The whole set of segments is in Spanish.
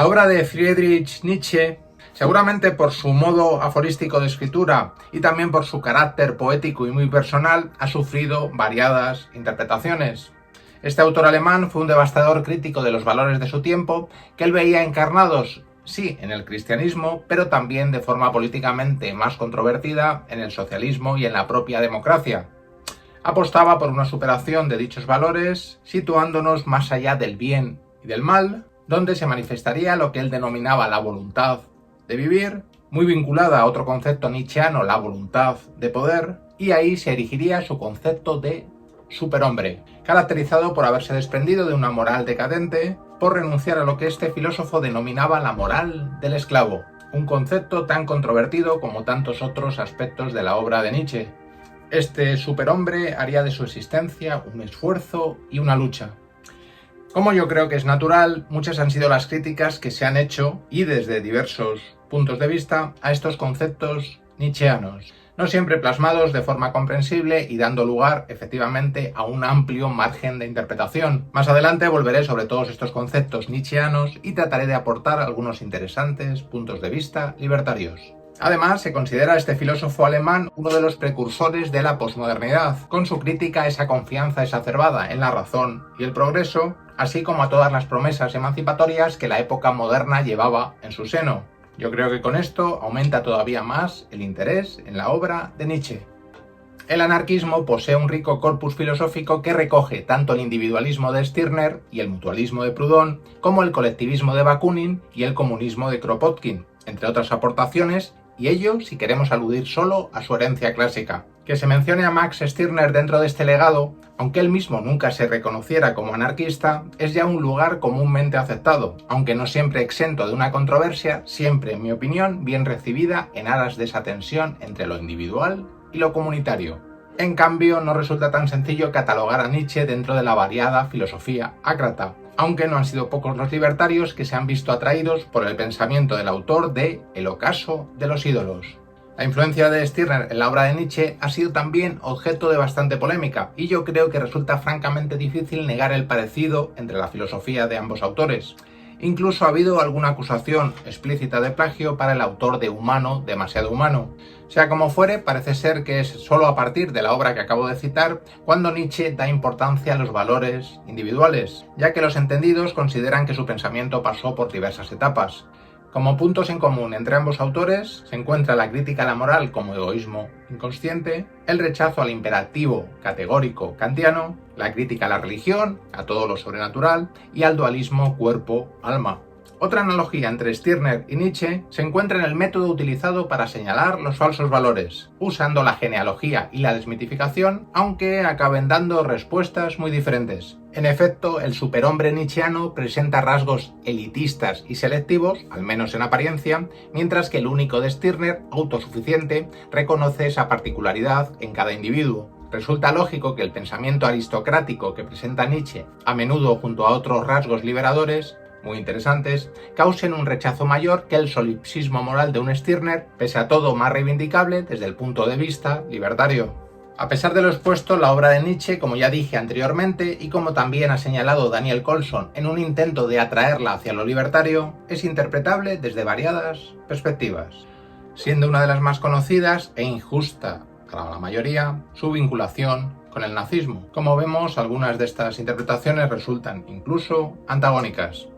La obra de Friedrich Nietzsche, seguramente por su modo aforístico de escritura y también por su carácter poético y muy personal, ha sufrido variadas interpretaciones. Este autor alemán fue un devastador crítico de los valores de su tiempo, que él veía encarnados, sí, en el cristianismo, pero también de forma políticamente más controvertida en el socialismo y en la propia democracia. Apostaba por una superación de dichos valores, situándonos más allá del bien y del mal, donde se manifestaría lo que él denominaba la voluntad de vivir, muy vinculada a otro concepto nietzscheano, la voluntad de poder, y ahí se erigiría su concepto de superhombre, caracterizado por haberse desprendido de una moral decadente, por renunciar a lo que este filósofo denominaba la moral del esclavo, un concepto tan controvertido como tantos otros aspectos de la obra de Nietzsche. Este superhombre haría de su existencia un esfuerzo y una lucha. Como yo creo que es natural, muchas han sido las críticas que se han hecho, y desde diversos puntos de vista, a estos conceptos nietzscheanos, no siempre plasmados de forma comprensible y dando lugar, efectivamente, a un amplio margen de interpretación. Más adelante volveré sobre todos estos conceptos nietzscheanos y trataré de aportar algunos interesantes puntos de vista libertarios. Además, se considera a este filósofo alemán uno de los precursores de la posmodernidad, con su crítica a esa confianza exacerbada en la razón y el progreso, así como a todas las promesas emancipatorias que la época moderna llevaba en su seno. Yo creo que con esto aumenta todavía más el interés en la obra de Nietzsche. El anarquismo posee un rico corpus filosófico que recoge tanto el individualismo de Stirner y el mutualismo de Proudhon, como el colectivismo de Bakunin y el comunismo de Kropotkin, entre otras aportaciones, y ello si queremos aludir solo a su herencia clásica. Que se mencione a Max Stirner dentro de este legado, aunque él mismo nunca se reconociera como anarquista, es ya un lugar comúnmente aceptado, aunque no siempre exento de una controversia, siempre, en mi opinión, bien recibida en aras de esa tensión entre lo individual y lo comunitario. En cambio, no resulta tan sencillo catalogar a Nietzsche dentro de la variada filosofía ácrata, aunque no han sido pocos los libertarios que se han visto atraídos por el pensamiento del autor de El ocaso de los ídolos. La influencia de Stirner en la obra de Nietzsche ha sido también objeto de bastante polémica, y yo creo que resulta francamente difícil negar el parecido entre la filosofía de ambos autores. Incluso ha habido alguna acusación explícita de plagio para el autor de Humano, demasiado humano. Sea como fuere, parece ser que es solo a partir de la obra que acabo de citar cuando Nietzsche da importancia a los valores individuales, ya que los entendidos consideran que su pensamiento pasó por diversas etapas. Como puntos en común entre ambos autores se encuentra la crítica a la moral como egoísmo inconsciente, el rechazo al imperativo categórico kantiano, la crítica a la religión, a todo lo sobrenatural y al dualismo cuerpo-alma. Otra analogía entre Stirner y Nietzsche se encuentra en el método utilizado para señalar los falsos valores, usando la genealogía y la desmitificación, aunque acaben dando respuestas muy diferentes. En efecto, el superhombre nietzscheano presenta rasgos elitistas y selectivos, al menos en apariencia, mientras que el único de Stirner, autosuficiente, reconoce esa particularidad en cada individuo. Resulta lógico que el pensamiento aristocrático que presenta Nietzsche, a menudo junto a otros rasgos liberadores, muy interesantes, causen un rechazo mayor que el solipsismo moral de un Stirner, pese a todo más reivindicable desde el punto de vista libertario. A pesar de lo expuesto, la obra de Nietzsche, como ya dije anteriormente y como también ha señalado Daniel Colson en un intento de atraerla hacia lo libertario, es interpretable desde variadas perspectivas, siendo una de las más conocidas e injusta para la mayoría su vinculación con el nazismo. Como vemos, algunas de estas interpretaciones resultan incluso antagónicas.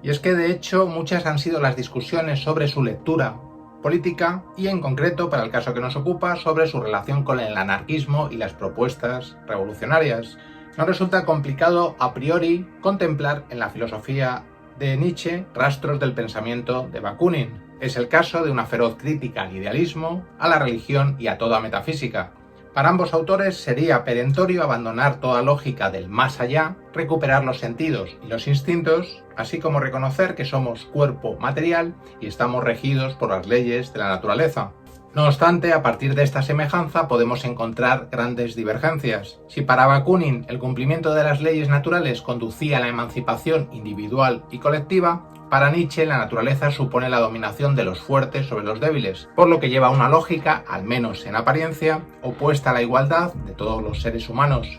Y es que de hecho muchas han sido las discusiones sobre su lectura política y en concreto, para el caso que nos ocupa, sobre su relación con el anarquismo y las propuestas revolucionarias. No resulta complicado a priori contemplar en la filosofía de Nietzsche rastros del pensamiento de Bakunin. Es el caso de una feroz crítica al idealismo, a la religión y a toda metafísica. Para ambos autores sería perentorio abandonar toda lógica del más allá, recuperar los sentidos y los instintos, así como reconocer que somos cuerpo material y estamos regidos por las leyes de la naturaleza. No obstante, a partir de esta semejanza podemos encontrar grandes divergencias. Si para Bakunin el cumplimiento de las leyes naturales conducía a la emancipación individual y colectiva, para Nietzsche la naturaleza supone la dominación de los fuertes sobre los débiles, por lo que lleva a una lógica, al menos en apariencia, opuesta a la igualdad de todos los seres humanos.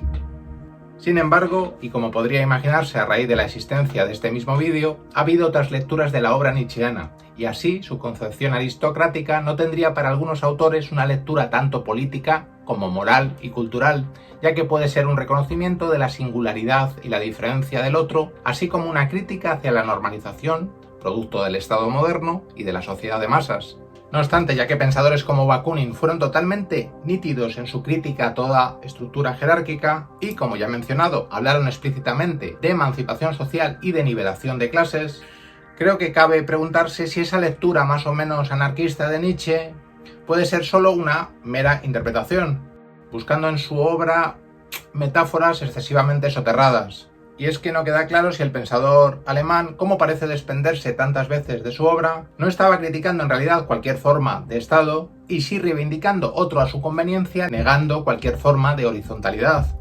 Sin embargo, y como podría imaginarse a raíz de la existencia de este mismo vídeo, ha habido otras lecturas de la obra nietzscheana, y así su concepción aristocrática no tendría para algunos autores una lectura tanto política como moral y cultural, ya que puede ser un reconocimiento de la singularidad y la diferencia del otro, así como una crítica hacia la normalización, producto del Estado moderno y de la sociedad de masas. No obstante, ya que pensadores como Bakunin fueron totalmente nítidos en su crítica a toda estructura jerárquica y, como ya he mencionado, hablaron explícitamente de emancipación social y de nivelación de clases, creo que cabe preguntarse si esa lectura más o menos anarquista de Nietzsche puede ser solo una mera interpretación, buscando en su obra metáforas excesivamente soterradas. Y es que no queda claro si el pensador alemán, como parece desprenderse tantas veces de su obra, no estaba criticando en realidad cualquier forma de Estado y sí reivindicando otro a su conveniencia, negando cualquier forma de horizontalidad.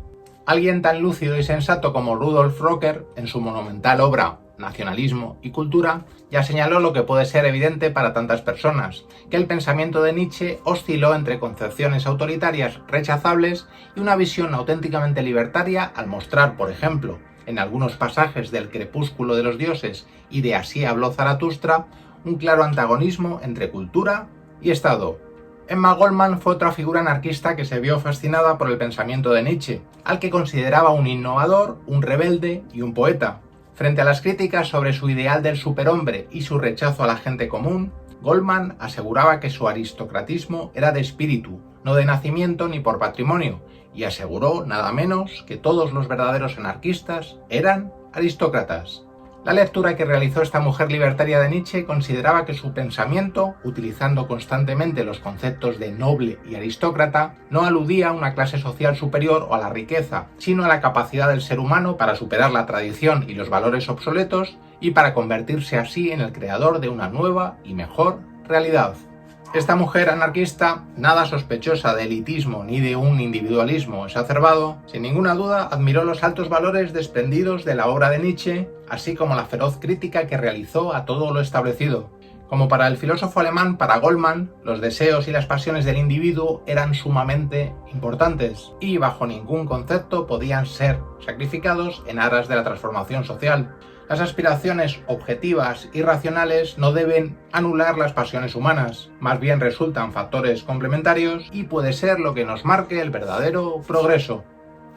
Alguien tan lúcido y sensato como Rudolf Rocker, en su monumental obra Nacionalismo y Cultura, ya señaló lo que puede ser evidente para tantas personas, que el pensamiento de Nietzsche osciló entre concepciones autoritarias rechazables y una visión auténticamente libertaria al mostrar, por ejemplo, en algunos pasajes del Crepúsculo de los dioses y de Así habló Zaratustra, un claro antagonismo entre cultura y Estado. Emma Goldman fue otra figura anarquista que se vio fascinada por el pensamiento de Nietzsche, al que consideraba un innovador, un rebelde y un poeta. Frente a las críticas sobre su ideal del superhombre y su rechazo a la gente común, Goldman aseguraba que su aristocratismo era de espíritu, no de nacimiento ni por patrimonio, y aseguró nada menos que todos los verdaderos anarquistas eran aristócratas. La lectura que realizó esta mujer libertaria de Nietzsche consideraba que su pensamiento, utilizando constantemente los conceptos de noble y aristócrata, no aludía a una clase social superior o a la riqueza, sino a la capacidad del ser humano para superar la tradición y los valores obsoletos y para convertirse así en el creador de una nueva y mejor realidad. Esta mujer anarquista, nada sospechosa de elitismo ni de un individualismo exacerbado, sin ninguna duda admiró los altos valores desprendidos de la obra de Nietzsche, así como la feroz crítica que realizó a todo lo establecido. Como para el filósofo alemán, para Goldman, los deseos y las pasiones del individuo eran sumamente importantes y bajo ningún concepto podían ser sacrificados en aras de la transformación social. Las aspiraciones objetivas y racionales no deben anular las pasiones humanas, más bien resultan factores complementarios y puede ser lo que nos marque el verdadero progreso.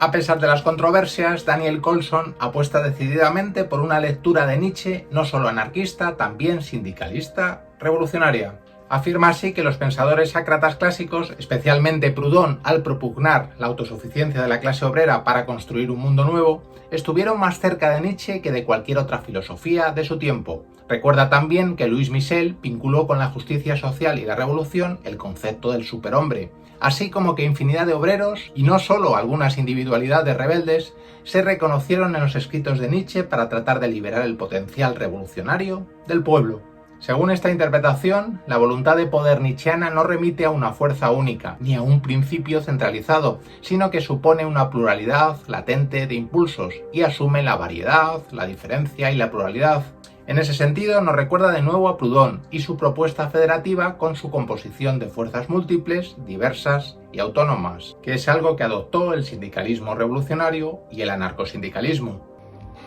A pesar de las controversias, Daniel Colson apuesta decididamente por una lectura de Nietzsche no solo anarquista, también sindicalista, revolucionaria. Afirma así que los pensadores sácratas clásicos, especialmente Proudhon, al propugnar la autosuficiencia de la clase obrera para construir un mundo nuevo, estuvieron más cerca de Nietzsche que de cualquier otra filosofía de su tiempo. Recuerda también que Louis Michel vinculó con la justicia social y la revolución el concepto del superhombre, así como que infinidad de obreros, y no solo algunas individualidades rebeldes, se reconocieron en los escritos de Nietzsche para tratar de liberar el potencial revolucionario del pueblo. Según esta interpretación, la voluntad de poder nietzscheana no remite a una fuerza única, ni a un principio centralizado, sino que supone una pluralidad latente de impulsos y asume la variedad, la diferencia y la pluralidad. En ese sentido, nos recuerda de nuevo a Proudhon y su propuesta federativa con su composición de fuerzas múltiples, diversas y autónomas, que es algo que adoptó el sindicalismo revolucionario y el anarcosindicalismo.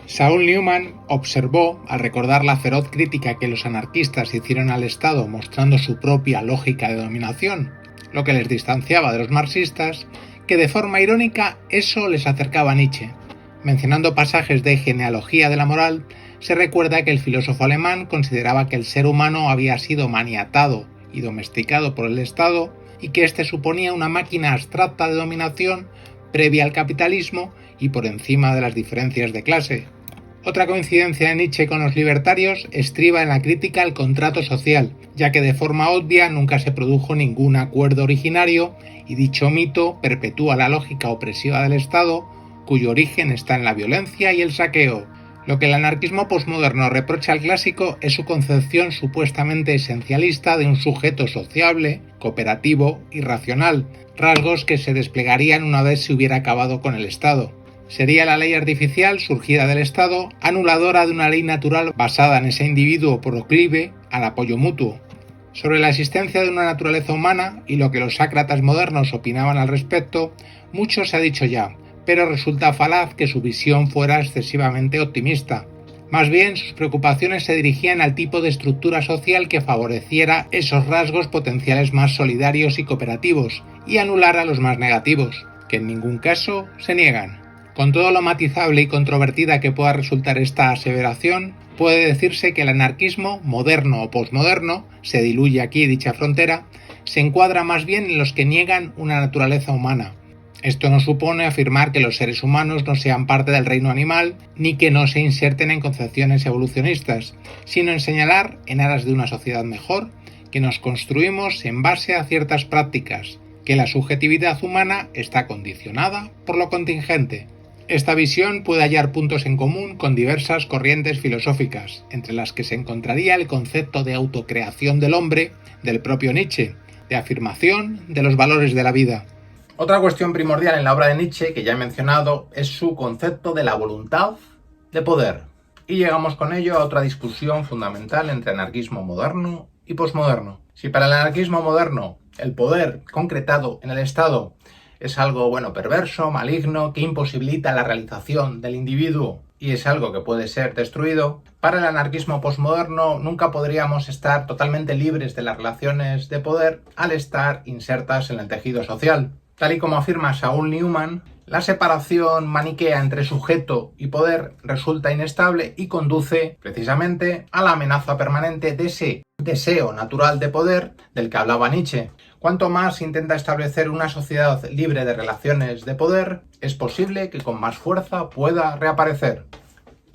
Saul Newman observó, al recordar la feroz crítica que los anarquistas hicieron al Estado mostrando su propia lógica de dominación, lo que les distanciaba de los marxistas, que de forma irónica eso les acercaba a Nietzsche. Mencionando pasajes de Genealogía de la moral, se recuerda que el filósofo alemán consideraba que el ser humano había sido maniatado y domesticado por el Estado y que éste suponía una máquina abstracta de dominación previa al capitalismo y por encima de las diferencias de clase. Otra coincidencia de Nietzsche con los libertarios estriba en la crítica al contrato social, ya que de forma obvia nunca se produjo ningún acuerdo originario y dicho mito perpetúa la lógica opresiva del Estado, cuyo origen está en la violencia y el saqueo. Lo que el anarquismo posmoderno reprocha al clásico es su concepción supuestamente esencialista de un sujeto sociable, cooperativo y racional, rasgos que se desplegarían una vez se hubiera acabado con el Estado. Sería la ley artificial surgida del Estado, anuladora de una ley natural basada en ese individuo proclive al apoyo mutuo. Sobre la existencia de una naturaleza humana y lo que los sácratas modernos opinaban al respecto, mucho se ha dicho ya, pero resulta falaz que su visión fuera excesivamente optimista. Más bien, sus preocupaciones se dirigían al tipo de estructura social que favoreciera esos rasgos potenciales más solidarios y cooperativos y anulara los más negativos, que en ningún caso se niegan. Con todo lo matizable y controvertida que pueda resultar esta aseveración, puede decirse que el anarquismo, moderno o posmoderno, se diluye aquí dicha frontera, se encuadra más bien en los que niegan una naturaleza humana. Esto no supone afirmar que los seres humanos no sean parte del reino animal, ni que no se inserten en concepciones evolucionistas, sino en señalar, en aras de una sociedad mejor, que nos construimos en base a ciertas prácticas, que la subjetividad humana está condicionada por lo contingente. Esta visión puede hallar puntos en común con diversas corrientes filosóficas, entre las que se encontraría el concepto de autocreación del hombre, del propio Nietzsche, de afirmación de los valores de la vida. Otra cuestión primordial en la obra de Nietzsche, que ya he mencionado, es su concepto de la voluntad de poder. Y llegamos con ello a otra discusión fundamental entre anarquismo moderno y posmoderno. Si para el anarquismo moderno el poder concretado en el Estado es algo, perverso, maligno, que imposibilita la realización del individuo y es algo que puede ser destruido, para el anarquismo posmoderno nunca podríamos estar totalmente libres de las relaciones de poder al estar insertas en el tejido social. Tal y como afirma Saul Newman, la separación maniquea entre sujeto y poder resulta inestable y conduce precisamente a la amenaza permanente de ese deseo natural de poder del que hablaba Nietzsche. Cuanto más intenta establecer una sociedad libre de relaciones de poder, es posible que con más fuerza pueda reaparecer.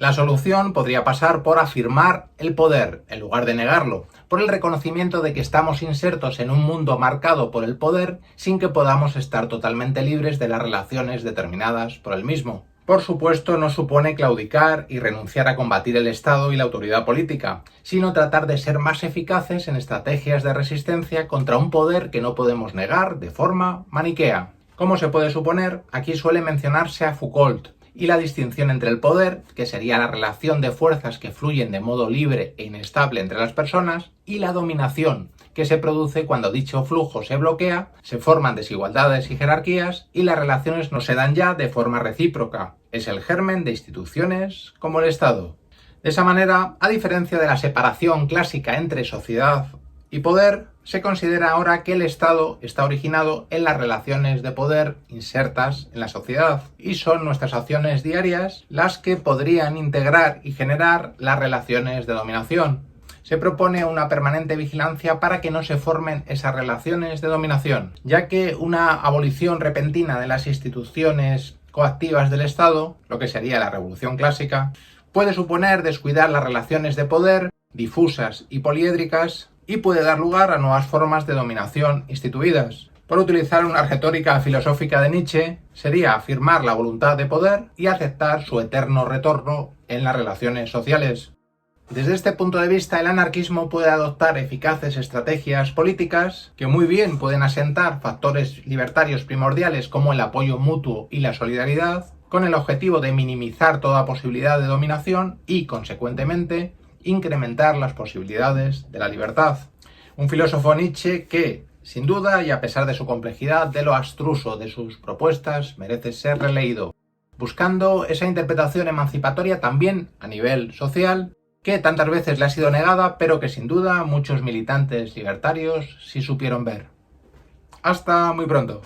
La solución podría pasar por afirmar el poder, en lugar de negarlo, por el reconocimiento de que estamos insertos en un mundo marcado por el poder sin que podamos estar totalmente libres de las relaciones determinadas por el mismo. Por supuesto, no supone claudicar y renunciar a combatir el Estado y la autoridad política, sino tratar de ser más eficaces en estrategias de resistencia contra un poder que no podemos negar de forma maniquea. Como se puede suponer, aquí suele mencionarse a Foucault, y la distinción entre el poder, que sería la relación de fuerzas que fluyen de modo libre e inestable entre las personas, y la dominación, que se produce cuando dicho flujo se bloquea, se forman desigualdades y jerarquías, y las relaciones no se dan ya de forma recíproca. Es el germen de instituciones como el Estado. De esa manera, a diferencia de la separación clásica entre sociedad y poder, se considera ahora que el Estado está originado en las relaciones de poder insertas en la sociedad y son nuestras acciones diarias las que podrían integrar y generar las relaciones de dominación. Se propone una permanente vigilancia para que no se formen esas relaciones de dominación, ya que una abolición repentina de las instituciones coactivas del Estado, lo que sería la Revolución Clásica, puede suponer descuidar las relaciones de poder difusas y poliédricas y puede dar lugar a nuevas formas de dominación instituidas. Por utilizar una retórica filosófica de Nietzsche, sería afirmar la voluntad de poder y aceptar su eterno retorno en las relaciones sociales. Desde este punto de vista, el anarquismo puede adoptar eficaces estrategias políticas que muy bien pueden asentar factores libertarios primordiales como el apoyo mutuo y la solidaridad, con el objetivo de minimizar toda posibilidad de dominación y, consecuentemente, incrementar las posibilidades de la libertad. Un filósofo Nietzsche que, sin duda y a pesar de su complejidad, de lo abstruso de sus propuestas, merece ser releído, buscando esa interpretación emancipatoria también a nivel social, que tantas veces le ha sido negada, pero que sin duda muchos militantes libertarios sí supieron ver. Hasta muy pronto.